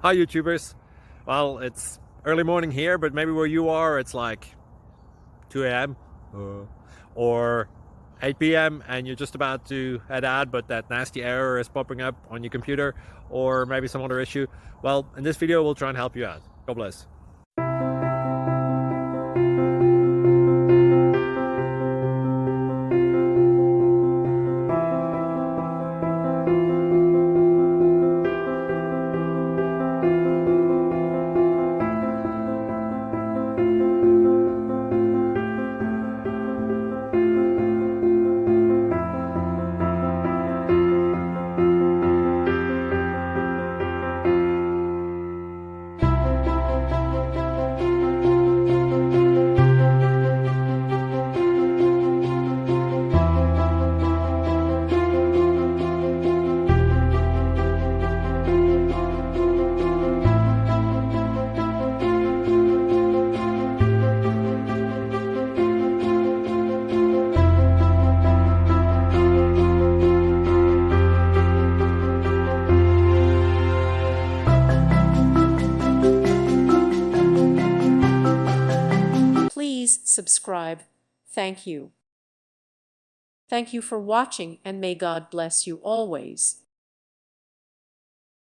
Hi YouTubers. Well, it's early morning here, but maybe where you are it's like 2 a.m. or 8 p.m. and you're just about to head out, but that nasty error is popping up on your computer, or maybe some other issue. Well, in this video we'll try and help you out. God bless. Please subscribe. Thank you. Thank you for watching, and may God bless you always.